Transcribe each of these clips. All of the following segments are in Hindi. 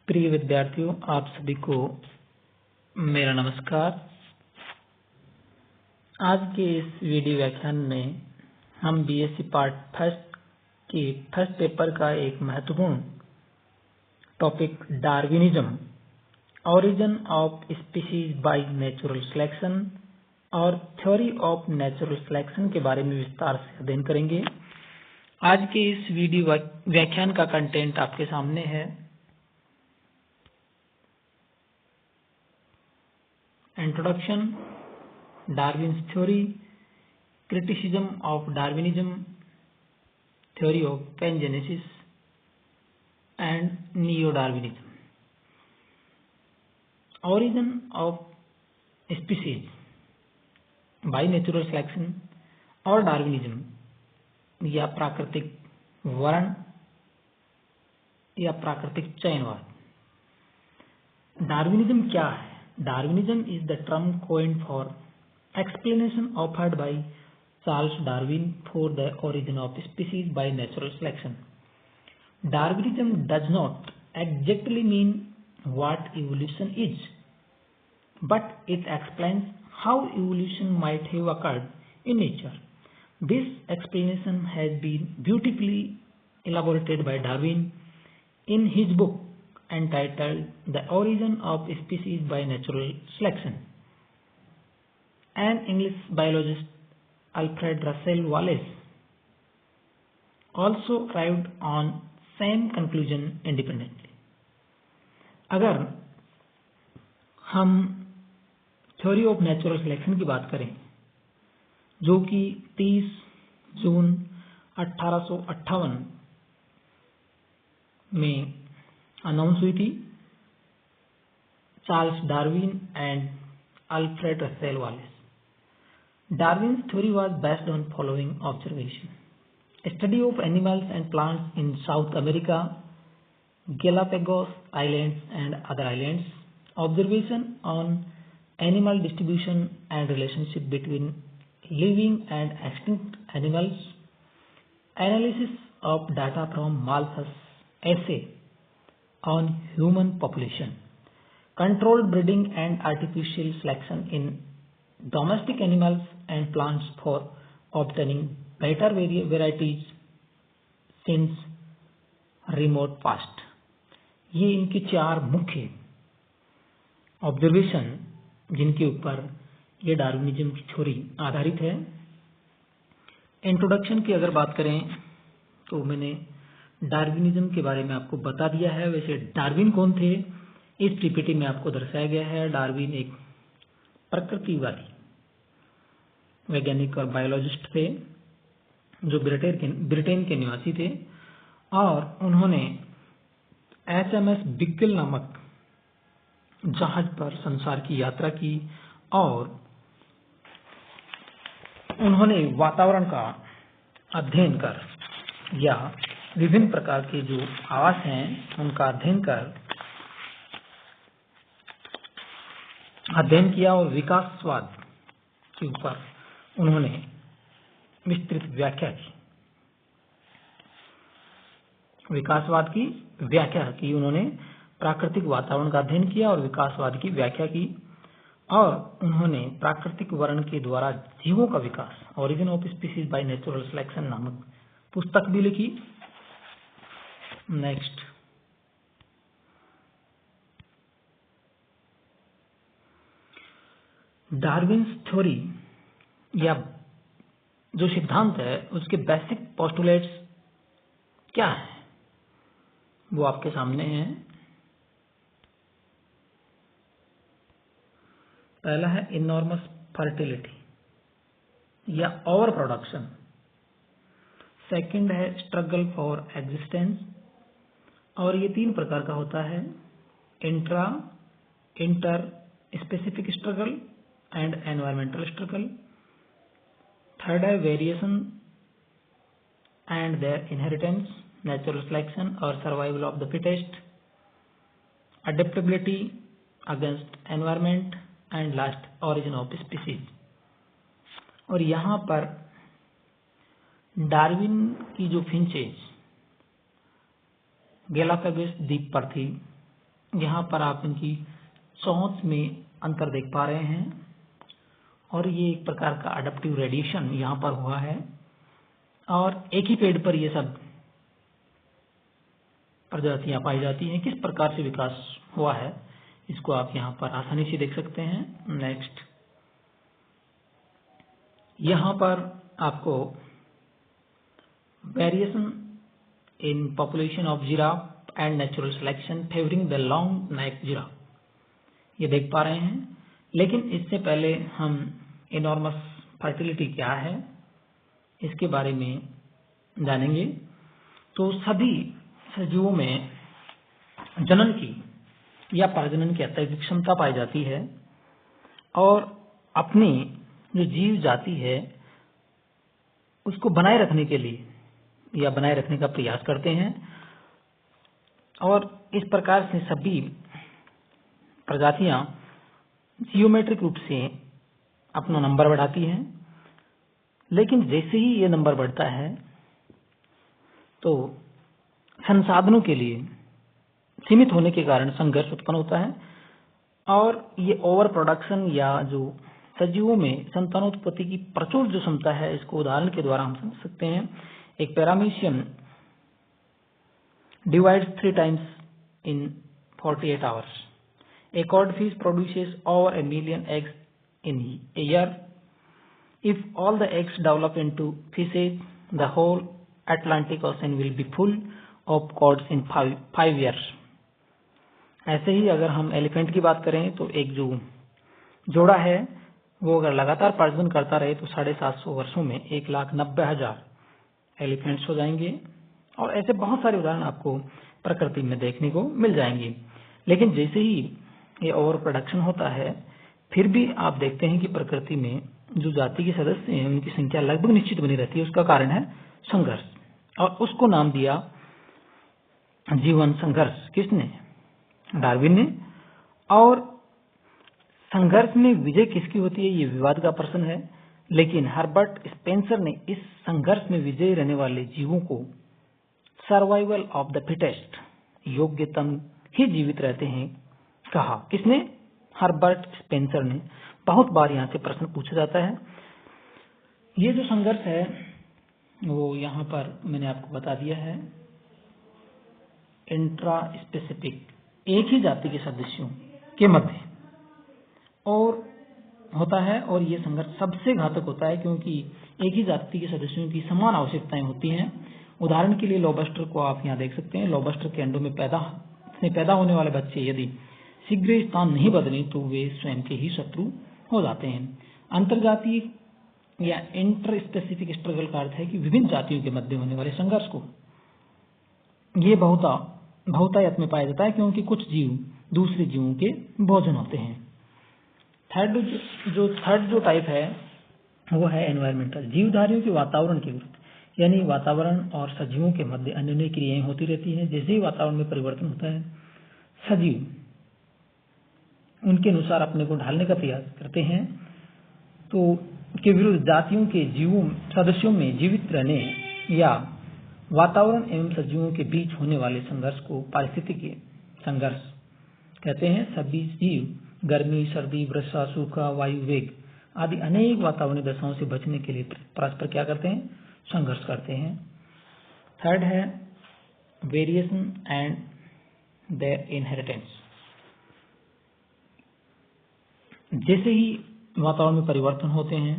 प्रिय विद्यार्थियों, आप सभी को मेरा नमस्कार। आज के इस वीडियो व्याख्यान में हम बीएससी पार्ट फर्स्ट के फर्स्ट पेपर का एक महत्वपूर्ण topic Darwinism, origin of species by natural selection और थ्योरी ऑफ नेचुरल सिलेक्शन के बारे में विस्तार से अध्ययन करेंगे। आज के इस वीडियो व्याख्यान का कंटेंट आपके सामने है। Introduction, Darwin's theory, criticism of Darwinism, theory of pangenesis, and neo-Darwinism. Origin of species by natural selection और डार्विनिज्म या प्राकृतिक वर्ण या प्राकृतिक चयनवाद। डार्विनिज्म क्या है? Darwinism is the term coined for explanation offered by Charles Darwin for the origin of species by natural selection. Darwinism does not exactly mean what evolution is, but it explains how evolution might have occurred in nature. This explanation has been beautifully elaborated by Darwin in his book entitled The Origin of Species by Natural Selection. An English biologist, Alfred Russel Wallace, also arrived on same conclusion independently. अगर हम थ्योरी ऑफ नेचुरल सिलेक्शन की बात करें, जो कि 30 जून 1858 में अनाउंस हुई थी, Charles Darwin and Alfred Russel wireless. Darwin's theory was based on following observation: study of animals and plants in South America, Galapagos Islands and other islands, observation on animal distribution and relationship between living and extinct animals, analysis of data from Malthus assay on human population, controlled breeding and artificial selection in domestic animals and plants for obtaining better varieties since remote past। ये इनकी चार मुख्य ऑब्जर्वेशन जिनके ऊपर ये डार्विनिज्म की थ्योरी आधारित है। इंट्रोडक्शन की अगर बात करें तो मैंने डार्विनिज्म के बारे में आपको बता दिया है। वैसे डार्विन कौन थे, इस पीपीटी में आपको दर्शाया गया है। डार्विन एक प्रकृतिवादी वैज्ञानिक और बायोलॉजिस्ट थे जो ब्रिटेन के निवासी थे, और उन्होंने HMS बिगल नामक जहाज पर संसार की यात्रा की और उन्होंने वातावरण का अध्ययन कर या विभिन्न प्रकार के जो आवास हैं उनका अध्ययन किया और विकासवाद के ऊपर उन्होंने विस्तृत व्याख्या की। विकासवाद की व्याख्या की उन्होंने प्राकृतिक वातावरण का अध्ययन किया और विकासवाद की व्याख्या की, और उन्होंने प्राकृतिक वर्ण के द्वारा जीवों का विकास, origin of species by natural selection नामक पुस्तक भी लिखी। नेक्स्ट, डार्विन्स थ्योरी या जो सिद्धांत है उसके बेसिक पोस्टुलेट्स क्या है वो आपके सामने है। पहला है इनॉर्मस फर्टिलिटी या ओवर प्रोडक्शन। सेकंड है स्ट्रगल फॉर एग्जिस्टेंस, और ये तीन प्रकार का होता है: inter specific struggle and environmental struggle. Third है variation and their inheritance, natural selection और survival of the fittest, adaptability against environment, and last origin of species. और यहाँ पर डार्विन की जो फिंचेज गैलापागोस द्वीप पर थी यहाँ पर आप इनकी चोंच में अंतर देख पा रहे हैं और ये एक प्रकार का अडप्टिव रेडिएशन यहाँ पर हुआ है और एक ही पेड़ पर ये सब प्रजातियां पाई जाती हैं। किस प्रकार से विकास हुआ है इसको आप यहाँ पर आसानी से देख सकते हैं। नेक्स्ट, यहाँ पर आपको variation in population of giraffe and natural selection favouring the long neck giraffe ये देख पा रहे हैं। लेकिन इससे पहले हम इनॉर्मस फर्टिलिटी क्या है इसके बारे में जानेंगे। तो सभी सजीवों में जनन की या प्रजनन की अत्यधिक क्षमता पाई जाती है और अपनी जो जीव जाति है उसको बनाए रखने के लिए या बनाए रखने का प्रयास करते हैं और इस प्रकार से सभी प्रजातियां जियोमेट्रिक रूप से अपना नंबर बढ़ाती हैं। लेकिन जैसे ही ये नंबर बढ़ता है तो संसाधनों के लिए सीमित होने के कारण संघर्ष उत्पन्न होता है और ये ओवर प्रोडक्शन या जो सजीवों में संतानोत्पत्ति की प्रचुर जो क्षमता है इसको उदाहरण के द्वारा हम समझ सकते हैं। एक पैरामीशियन divides 3 times in 48 hours. A codfish produces over 1 million eggs in a year. If all the eggs develop into fishes, the whole Atlantic Ocean will be full of cods in 5 years. ऐसे ही अगर हम एलिफेंट की बात करें तो एक जो जोड़ा है वो अगर लगातार प्रजनन करता रहे तो 750 वर्षों में 1,90,000 एलिफेंट्स हो जाएंगे और ऐसे बहुत सारे उदाहरण आपको प्रकृति में देखने को मिल जाएंगे। लेकिन जैसे ही ये ओवर प्रोडक्शन होता है फिर भी आप देखते हैं कि प्रकृति में जो जाति के सदस्य हैं उनकी संख्या लगभग निश्चित बनी रहती है। उसका कारण है संघर्ष और उसको नाम दिया जीवन संघर्ष। किसने? डार्विन ने। और संघर्ष में विजय किसकी होती है ये विवाद का प्रश्न है, लेकिन हर्बर्ट स्पेंसर ने इस संघर्ष में विजयी रहने वाले जीवों को सर्वाइवल ऑफ द फिटेस्ट, योग्यतम ही जीवित रहते हैं, कहा। किसने? हर्बर्ट स्पेंसर ने। बहुत बार यहाँ से प्रश्न पूछा जाता है। ये जो संघर्ष है वो यहाँ पर मैंने आपको बता दिया है। इंट्रा स्पेसिफिक, एक ही जाति के सदस्यों के मध्य और होता है और ये संघर्ष सबसे घातक होता है क्योंकि एक ही जाति के सदस्यों की समान आवश्यकताएं होती हैं। उदाहरण के लिए लॉबस्टर को आप यहाँ देख सकते हैं। लॉबस्टर के अंडों में पैदा होने वाले बच्चे यदि शीघ्र स्थान नहीं बदले तो वे स्वयं के ही शत्रु हो जाते हैं। अंतरजातीय या इंटर स्पेसिफिक स्ट्रगल का अर्थ है कि विभिन्न जातियों के मध्य होने वाले संघर्ष को ये बहुतायत में पाया जाता है क्योंकि कुछ जीव दूसरे जीवों के भोजन होते हैं। थर्ड जो टाइप है वो है एनवायरमेंटल, जीवधारियों के वातावरण के विरुद्ध, यानी वातावरण और सजीवों के मध्य अन्योन्य क्रियाएं होती रहती हैं। जैसे ही वातावरण में परिवर्तन होता है सजीव उनके अनुसार अपने को ढालने का प्रयास करते हैं तो के विरुद्ध जातियों के सदस्यों में जीवित रहने या वातावरण एवं सजीवों के बीच होने वाले संघर्ष को पारिस्थितिकी संघर्ष कहते हैं। सभी जीव गर्मी, सर्दी, वर्षा, सूखा, वायु वेग आदि अनेक वातावरणीय दशाओं से बचने के लिए परस्पर क्या करते हैं? संघर्ष करते हैं। थर्ड है वेरिएशन एंड देयर इनहेरिटेंस। जैसे ही वातावरण में परिवर्तन होते हैं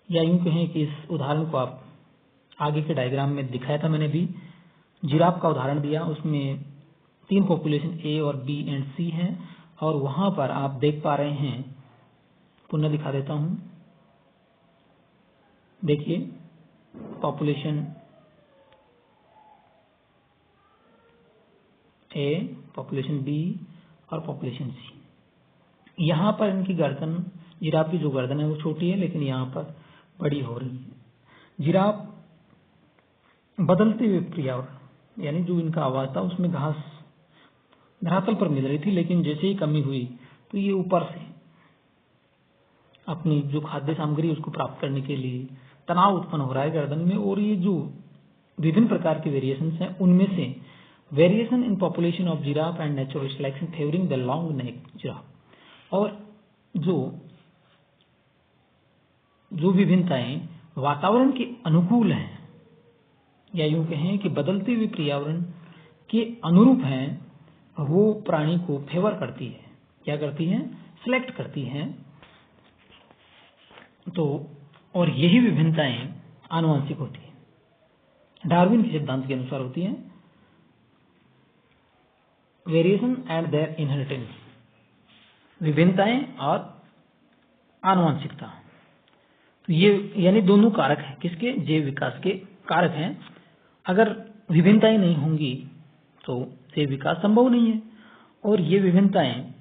या यूं कहें कि इस उदाहरण को आप आगे के डायग्राम में दिखाया था मैंने भी, जिराफ का उदाहरण दिया, उसमें 3 पॉपुलेशन ए और बी एंड सी हैं और वहां पर आप देख पा रहे हैं, पुनः दिखा देता हूं, देखिए पॉपुलेशन ए, पॉपुलेशन बी और पॉपुलेशन सी। यहाँ पर इनकी गर्दन, जिराफ की जो गर्दन है वो छोटी है लेकिन यहाँ पर बड़ी हो रही है। जिराफ बदलते हुए पर्यावरण यानी जो इनका आवाज था उसमें घास धरातल पर मिल रही थी, लेकिन जैसे ही कमी हुई तो ये ऊपर से अपनी जो खाद्य सामग्री उसको प्राप्त करने के लिए तनाव उत्पन्न हो रहा है गर्दन में। और ये जो विभिन्न प्रकार के वेरिएशंस हैं उनमें से variation in population of giraffe and natural selection favouring the long neck giraffe. और जो विभिन्नताएं वातावरण के अनुकूल हैं, या यूं कहें कि बदलते हुए पर्यावरण के अनुरूप हैं, वो प्राणी को फेवर करती है। क्या करती हैं? सिलेक्ट करती हैं। तो और यही विभिन्नताएं आनुवंशिक होती हैं। डार्विन के सिद्धांत के अनुसार होती हैं। वेरिएशन एंड देयर इनहेरिटेंस, विभिन्नताएं और आनुवंशिकता, तो ये यानी दोनों कारक हैं किसके? जैव विकास के कारक हैं। अगर विभिन्नताएं नहीं होंगी तो जैव विकास संभव नहीं है। और ये विभिन्नताएं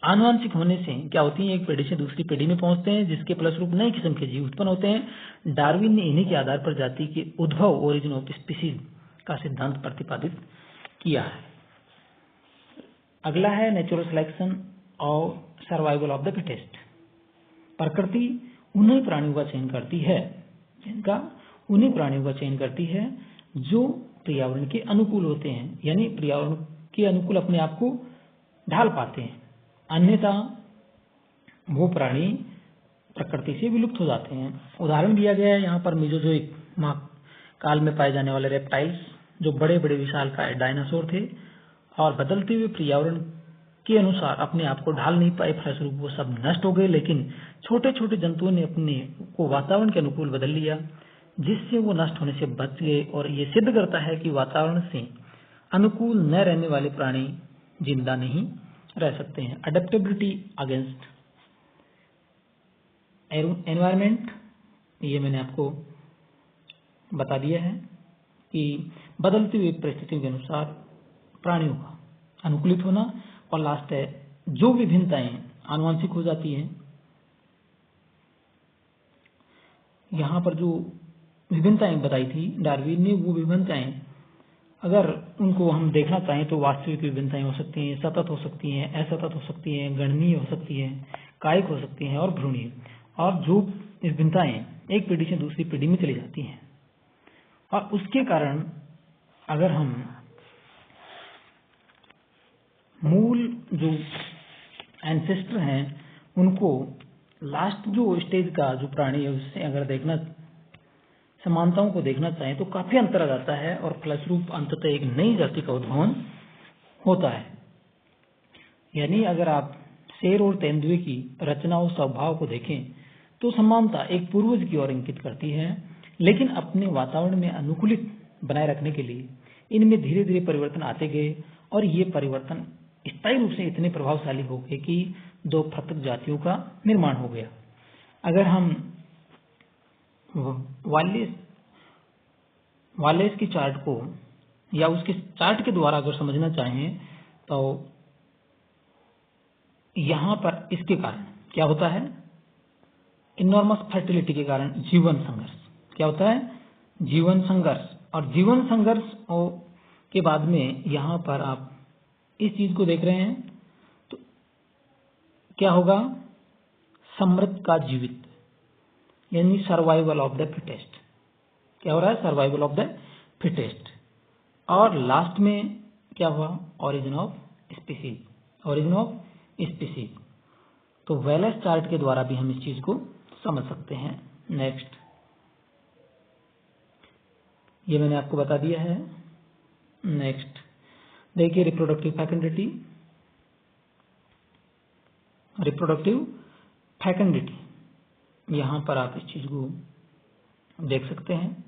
आनुवंशिक होने से क्या होती हैं? एक पीढ़ी से दूसरी पीढ़ी में पहुंचते हैं, जिसके फलस्वरूप नई किस्म के जीव उत्पन्न होते हैं। डार्विन ने इन्हीं के आधार पर जाति के उद्भव, ओरिजिन ऑफ स्पीसीज का सिद्धांत प्रतिपादित किया है। अगला है नेचुरल सिलेक्शन और सर्वाइवल ऑफ द फिटेस्ट। प्रकृति उन्हीं प्राणियों का चयन करती है, जो पर्यावरण के अनुकूल होते हैं, यानी पर्यावरण के अनुकूल अपने आप को ढाल पाते हैं। अन्यथा वो प्राणी प्रकृति से विलुप्त हो जाते हैं। उदाहरण दिया गया है यहाँ पर मेसोजोइक काल में पाए जाने वाले रेप्टाइल्स, जो बड़े बड़े विशालकाय डायनासोर थे और बदलते हुए पर्यावरण के अनुसार अपने आप को ढाल नहीं पाए, फलस्वरूप वो सब नष्ट हो गए। लेकिन छोटे छोटे जंतुओं ने अपने को वातावरण के अनुकूल बदल लिया, जिससे वो नष्ट होने से बच गए। और ये सिद्ध करता है कि वातावरण से अनुकूल न रहने वाले प्राणी जिंदा नहीं रह सकते हैं। अडेप्टेबिलिटी अगेंस्ट एनवायरमेंट, ये मैंने आपको बता दिया है कि बदलती हुई परिस्थितियों के अनुसार प्राणियों का अनुकूलित होना। और लास्ट है, जो विभिन्नताएं आनुवंशिक हो जाती हैं, यहाँ पर जो विभिन्नताएं बताई थी डार्विन ने, वो विभिन्नताएं अगर उनको हम देखना चाहें तो वास्तविक विभिन्नताएं हो सकती हैं, सतत हो सकती हैं, असतत हो सकती हैं, गणनीय हो सकती हैं, कायिक हो सकती हैं और भ्रूणीय। और जो विभिन्नताएं एक पीढ़ी से दूसरी पीढ़ी में चली जाती हैं, और उसके कारण अगर हम मूल जो एंसेस्टर हैं उनको लास्ट जो स्टेज का जो प्राणी है उससे अगर देखना, समानताओं को देखना चाहें तो काफी अंतर आ जाता है, और फलस्वरूप अंततः एक नई जाति का उद्भवन होता है। यानी अगर आप शेर और तेंदुए की रचना और स्वभाव को देखें तो समानता एक पूर्वज की ओर इंगित करती है, लेकिन अपने वातावरण में अनुकूलित बनाए रखने के लिए इनमें धीरे धीरे परिवर्तन आते गए, और ये परिवर्तन स्थायी रूप से इतने प्रभावशाली हो गए कि दो पृथक जातियों का निर्माण हो गया। अगर हम वालेस की चार्ट को या उसके चार्ट के द्वारा अगर समझना चाहें तो यहाँ पर इसके कारण क्या होता है? इनॉर्मस फर्टिलिटी के कारण जीवन संघर्ष। क्या होता है? जीवन संघर्ष। और जीवन संघर्ष के बाद में यहाँ पर आप इस चीज को देख रहे हैं तो क्या होगा? समृद्ध का जीवित, यानी सर्वाइवल ऑफ द फिटेस्ट। क्या हो रहा है? Survival of the fittest. और लास्ट में क्या हुआ? Origin of species. Origin of species. तो वेलेस चार्ट के द्वारा भी हम इस चीज को समझ सकते हैं। नेक्स्ट, ये मैंने आपको बता दिया है। नेक्स्ट देखिए, रिप्रोडक्टिव फैकेंडिटी। रिप्रोडक्टिव फैकेंडिटी, यहां पर आप इस चीज को देख सकते हैं।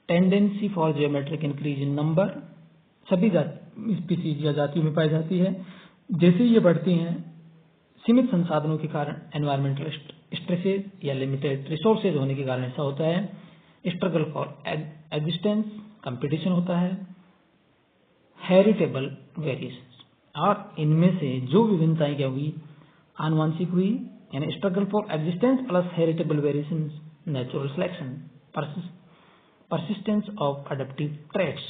Tendency for geometric increase in number, सभी स्पीसीज या जातियों में पाई जाती है। जैसे ये बढ़ती हैं, सीमित संसाधनों के कारण, एनवायरमेंटल स्ट्रेसेज या लिमिटेड रिसोर्सेज होने के कारण ऐसा होता है। स्ट्रगल फॉर एग्जिस्टेंस, कंपटीशन होता है। हेरिटेबल वेरिएशन, और इनमें से जो विभिन्नताएं क्या हुई? आनुवंशिक हुई, यानी struggle for existence plus heritable variation, natural selection, persistence of adaptive traits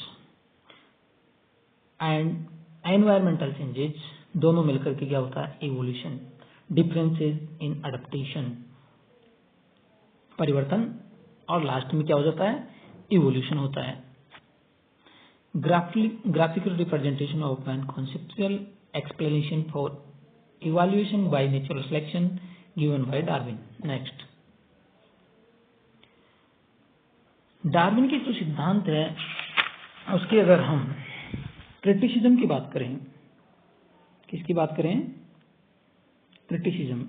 and environmental changes, दोनों मिलकर के क्या होता है? इवोल्यूशन। डिफरेंसेस इन अडेप्टेशन, परिवर्तन, और लास्ट में क्या हो जाता है? इवोल्यूशन होता है। graphical representation of and conceptual explanation for evaluation by natural selection given by Darwin. Next, Darwin के जो सिद्धांत है उसकी अगर हम क्रिटिसिज्म की बात करें, किसकी बात करें? क्रिटिसिज्म।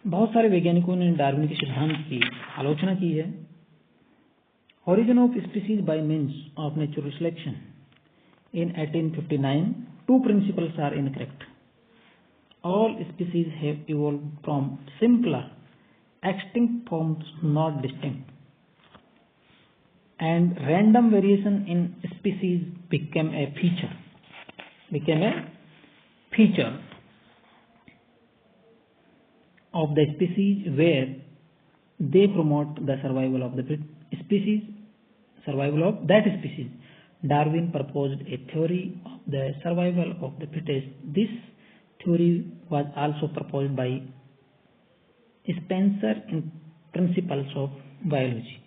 बहुत सारे वैज्ञानिकों ने डार्विन के सिद्धांत की आलोचना की है। Origin of species by means of natural selection in 1859, two principles are incorrect. All species have evolved from simpler, extinct forms, not distinct, and random variation in species became a feature of the species where they promote the survival of that species. Darwin proposed a theory of the survival of the fittest. This theory was also proposed by Spencer in Principles of Biology.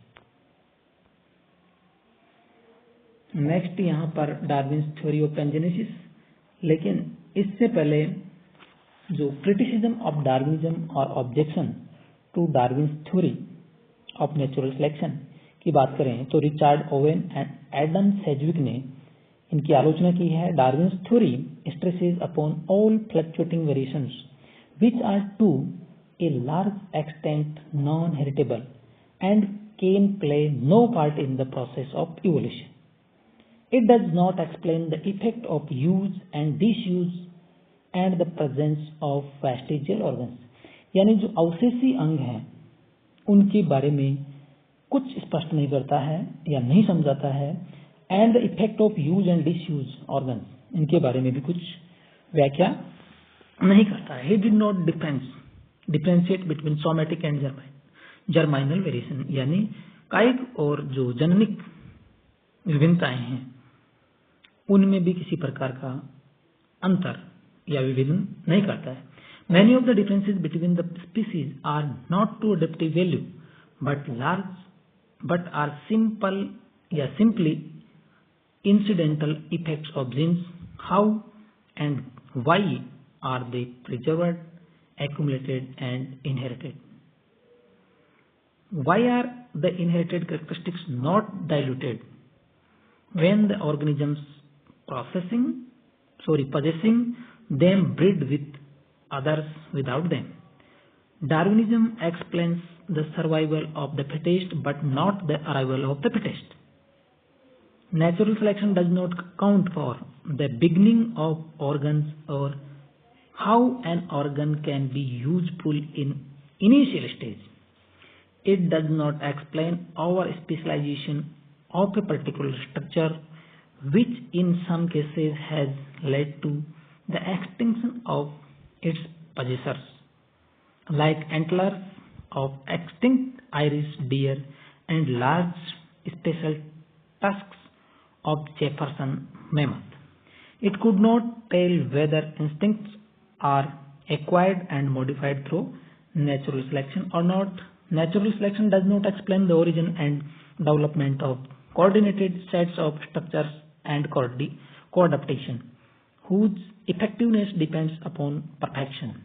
Next यहाँ पर डार्विन थ्योरी ऑफ पैंजेनेसिस, लेकिन इससे पहले जो क्रिटिसिज्म ऑफ डार्विनिज्म और objection to Darwin theory of natural selection की बात करें तो Richard Owen and Adam Sedgwick ने इनकी आलोचना की है। Darwin theory stresses upon all fluctuating variations which are to a large extent non-heritable and can play no part in the process of evolution. It does not explain the effect of use and disuse and the presence of vestigial organs. यानी जो अवशेषी अंग हैं उनके बारे में कुछ स्पष्ट नहीं करता है या नहीं समझाता है, and the effect of use and disuse organ, इनके बारे में भी कुछ व्याख्या नहीं करता है। He did not differentiate between somatic and germinal variation, यानी कायिक और जो जननिक विभिन्नताएं हैं उनमें भी किसी प्रकार का अंतर या विभेदन नहीं करता है। Many of the differences between the species are not to adaptive value but are simply incidental effects of genes. How and why are they preserved, accumulated and inherited? Why are the inherited characteristics not diluted when the organisms possessing them breed with others without them? Darwinism explains the survival of the fittest but not the arrival of the fittest. Natural selection does not account for the beginning of organs or how an organ can be useful in initial stage. It does not explain our specialization of a particular structure, which in some cases has led to the extinction of its possessors, like antlers of extinct Irish deer and large special tusks of Jefferson mammoth. It could not tell whether instincts are acquired and modified through natural selection or not. Natural selection does not explain the origin and development of coordinated sets of structures and coadaptation, whose effectiveness depends upon perfection.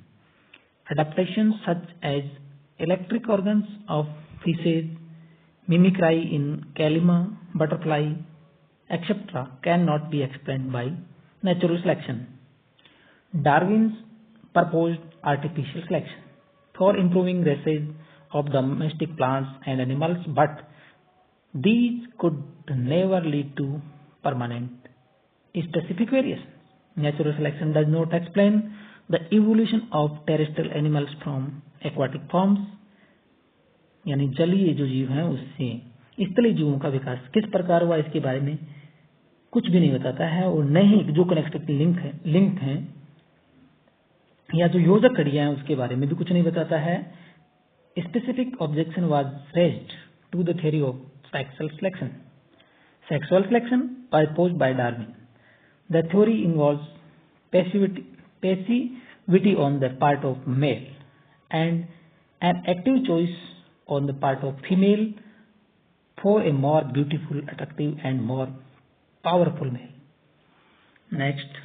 Adaptations such as electric organs of fishes, mimicry in Calima butterfly, etc. cannot be explained by natural selection. Darwin's proposed artificial selection for improving races of domestic plants and animals, but these could never lead to permanent specific variations. Natural selection does not explain the evolution of terrestrial animals from aquatic forms, यानी जलीय जो जीव हैं उससे स्थलीय जीवों का विकास किस प्रकार हुआ इसके बारे में कुछ भी नहीं बताता है, और न ही जो कनेक्टिव लिंक हैं या जो योजक कड़ियां हैं उसके बारे में भी कुछ नहीं बताता है। Specific objection was raised to the theory of sexual selection. Sexual selection proposed by Darwin. The theory involves passivity on the part of male and an active choice on the part of female for a more beautiful, attractive and more powerful male. Next,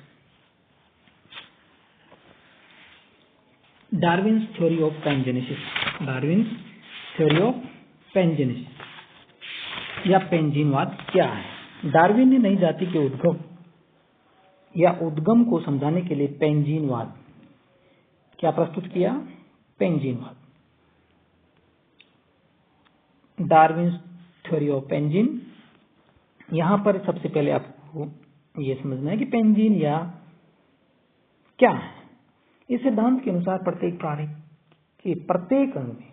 Darwin's theory of pangenesis. Darwin's theory of pangenesis या पेंजीनवाद क्या है? डार्विन ने नई जाति के उद्भव या उद्गम को समझाने के लिए पेंजीनवाद क्या प्रस्तुत किया? पेंजीनवाद। Darwin's theory of pangene. यहां पर सबसे पहले आपको यह समझना है कि पेंजीन या क्या है। इस सिद्धांत के अनुसार प्रत्येक प्राणी के प्रत्येक अंग में,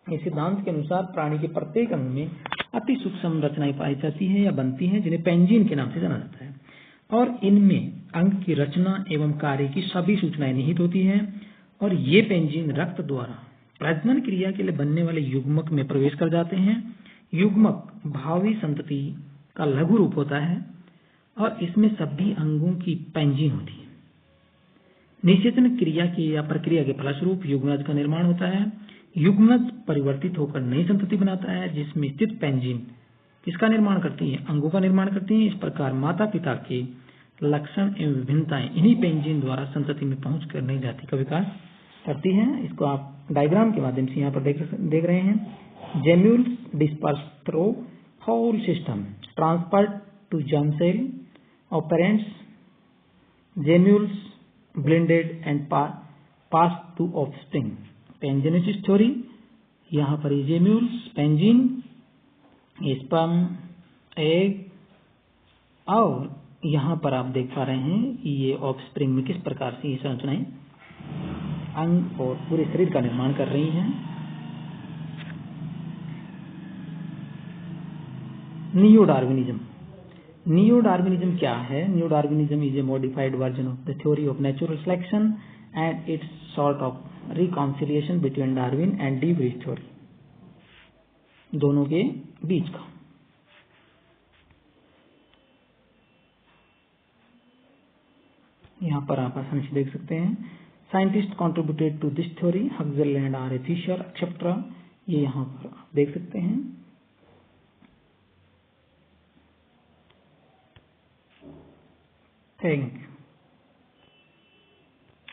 इस सिद्धांत के अनुसार प्राणी के प्रत्येक अंग में अति सूक्ष्म रचनाएं पाई जाती हैं या बनती हैं, जिन्हें पेंजीन के नाम से जाना जाता है, और इनमें अंग की रचना एवं कार्य की सभी सूचनाएं निहित होती हैं, और ये पेंजीन रक्त द्वारा प्रजनन क्रिया के लिए बनने वाले युग्मक में प्रवेश कर जाते हैं। युग्मक भावी संतति का लघु रूप होता है और इसमें सभी अंगों की पेंजीन होती है। निषेचन क्रिया की या प्रक्रिया के फलस्वरूप युग्मनज का निर्माण होता है। युग्मनज परिवर्तित होकर नई संतति बनाता है, जिसमें स्थित पेंजीन किसका निर्माण करती है? अंगों का निर्माण करती है। इस प्रकार माता पिता के लक्षण एवं विभिन्नताएं इन्हीं पेंजीन द्वारा संतति में पहुंचकर नई जाति का विकास करती है। इसको आप डायग्राम के माध्यम से यहाँ पर देख रहे हैं। Gemmules disperse through whole system, transferred to germ cell of parents, gemmules blended and passed to offspring। Pangenesis theory, यहाँ पर जेम्यूल्स, पेंजीन, स्पर्म, एग, और यहाँ पर आप देख पा रहे हैं कि ये ऑफस्प्रिंग में किस प्रकार से ये संरचनाएं अंग और पूरे शरीर का निर्माण कर रही हैं। Neo Darwinism. नियो डार्विनिज्म क्या है? Neo Darwinism is a modified version of the theory of natural selection and it's sort of reconciliation between Darwin and de Vries theory, दोनों के बीच का। यहाँ पर आप आसानी से देख सकते हैं। Scientist contributed to this theory, Huxley and R A Fisher etcetera, ये यहाँ पर आप देख सकते हैं। Thank you.